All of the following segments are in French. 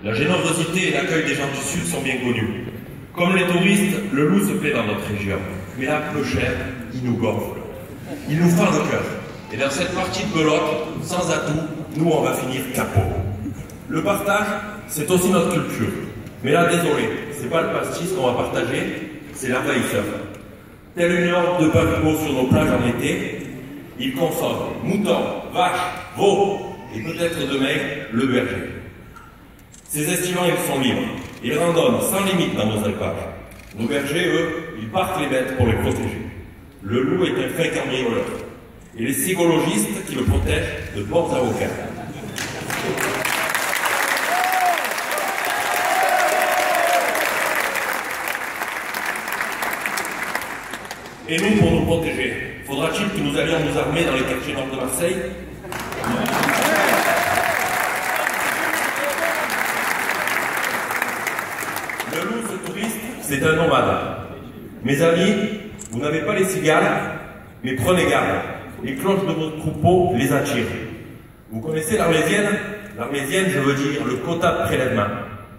La générosité et l'accueil des gens du Sud sont bien connus. Comme les touristes, le loup se plaît dans notre région. Mais là, peu cher, il nous gonfle. Il nous fend le cœur. Et dans cette partie de belote, sans atout, nous, on va finir capot. Le partage, c'est aussi notre culture. Mais là, désolé, c'est pas le pastis qu'on va partager, c'est l'envahisseur. Telle une horde de papillons sur nos plages en été, ils consomment moutons, vaches, veaux, et peut-être demain, le berger. Ces estivants, ils sont libres. Ils randonnent sans limite dans nos alpages. Nos bergers, eux, ils partent les bêtes pour les protéger. Le loup est un fin cambrioleur. Et les psychologistes qui le protègent de bons avocats. Et nous, pour nous protéger, faudra-t-il que nous allions nous armer dans les quartiers nord de Marseille? Le loup, ce touriste, c'est un nomade. Mes amis, vous n'avez pas les cigales, mais prenez garde. Les cloches de votre troupeau les attirent. Vous connaissez l'Arlésienne? L'Arlésienne, je veux dire le quota de prélèvement.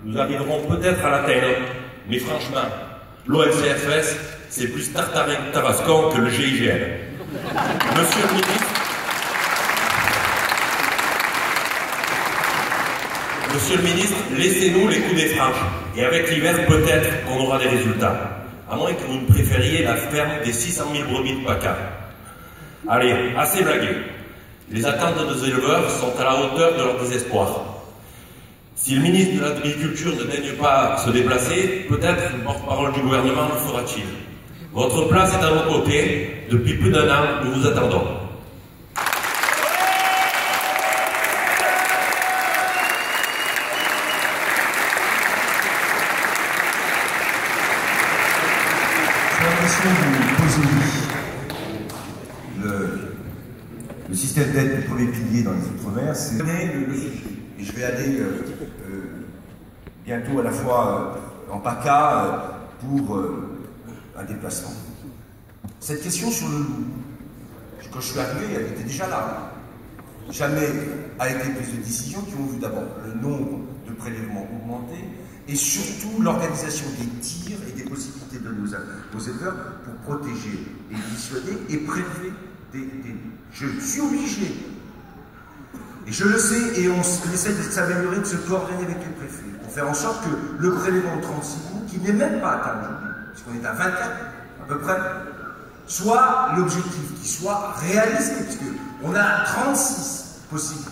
Nous arriverons peut-être à l'atteindre, mais franchement, l'ONCFS, c'est plus Tartarin de Tarascon que le GIGN. Monsieur le ministre, Monsieur le ministre, laissez-nous les coups des franges. Et avec l'hiver, peut-être qu'on aura des résultats. À moins que vous ne préfériez la ferme des 600 000 brebis de PACA. Allez, assez blagué. Les attentes de nos éleveurs sont à la hauteur de leur désespoir. Si le ministre de l'Agriculture ne daigne pas se déplacer, peut-être le porte-parole du gouvernement le fera-t-il. Votre place est à nos côtés. Depuis plus d'1 an, nous vous attendons. Le système d'aide du premier pilier dans les Outre-mer, c'est et je vais aller bientôt à la fois en PACA pour un déplacement. Cette question sur le loup, quand je suis arrivé, elle était déjà là. Jamais a été prise de décision qui ont vu d'abord le nombre de prélèvements augmenter et surtout l'organisation des tirs et des possibilités de nos éleveurs pour protéger et dissuader et prélever des je suis obligé, et je le sais, et on essaie de s'améliorer, de se coordonner avec les préfets, pour faire en sorte que le prélèvement de 36 loups, qui n'est même pas atteint aujourd'hui, puisqu'on est à 24 à peu près, soit l'objectif qui soit réalisé, puisqu'on a 36 possibilités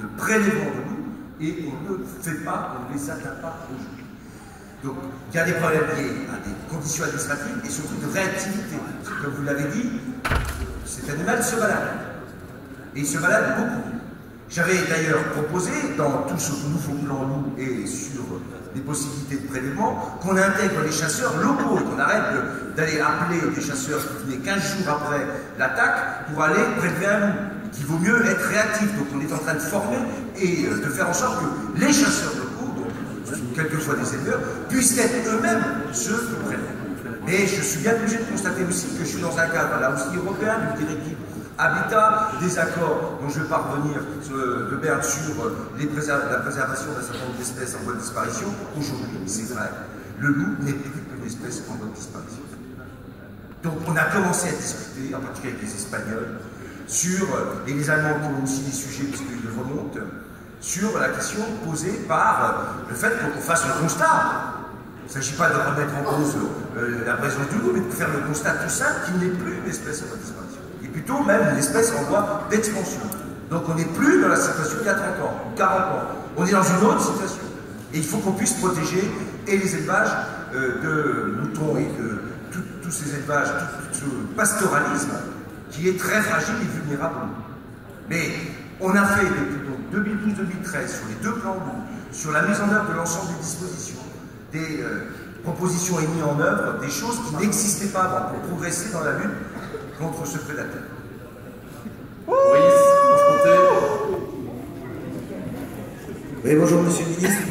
de prélèvement de loups, et on ne fait pas, on ne les atteint pas aujourd'hui. Donc, il y a des problèmes liés à des conditions administratives et surtout de réactivité. Parce que, comme vous l'avez dit, cet animal se balade. Et il se balade beaucoup. J'avais d'ailleurs proposé, dans tout ce nouveau plan loup et sur les possibilités de prélèvement, qu'on intègre les chasseurs locaux, qu'on arrête d'aller appeler des chasseurs qui venaient 15 jours après l'attaque pour aller prélever un loup. Qu'il vaut mieux être réactif. Donc on est en train de former et de faire en sorte que les chasseurs locaux, donc quelquefois des éleveurs, puissent être eux-mêmes ceux qui prélèvent. Mais je suis bien obligé de constater aussi que je suis dans un cadre là aussi européen, d'une directive Habitat, des accords dont je vais parvenir de Berne sur la préservation d'un certain nombre d'espèces en voie de disparition. Aujourd'hui, c'est vrai, le loup n'est plus une espèce en voie de disparition. Donc on a commencé à discuter, en particulier avec les Espagnols, et les Allemands qui ont aussi des sujets puisqu'ils le remontent, sur la question posée par le fait qu'on fasse le constat. Il ne s'agit pas de remettre en cause la présence du loup, mais de faire le constat tout simple qu'il n'est plus une espèce en voie de disparition. Et plutôt même une espèce en voie d'expansion. Donc on n'est plus dans la situation d'il y a 30 ans, ou 40 ans. On est dans une autre situation. Et il faut qu'on puisse protéger et les élevages de moutons et de tous ces élevages, tout ce pastoralisme qui est très fragile et vulnérable. Mais on a fait depuis 2012-2013 sur les 2 plans loup, sur la mise en œuvre de l'ensemble des dispositions, des propositions et mises en œuvre, des choses qui n'existaient pas avant pour progresser dans la lutte contre ce prédateur. Oui, bonjour Monsieur le Ministre.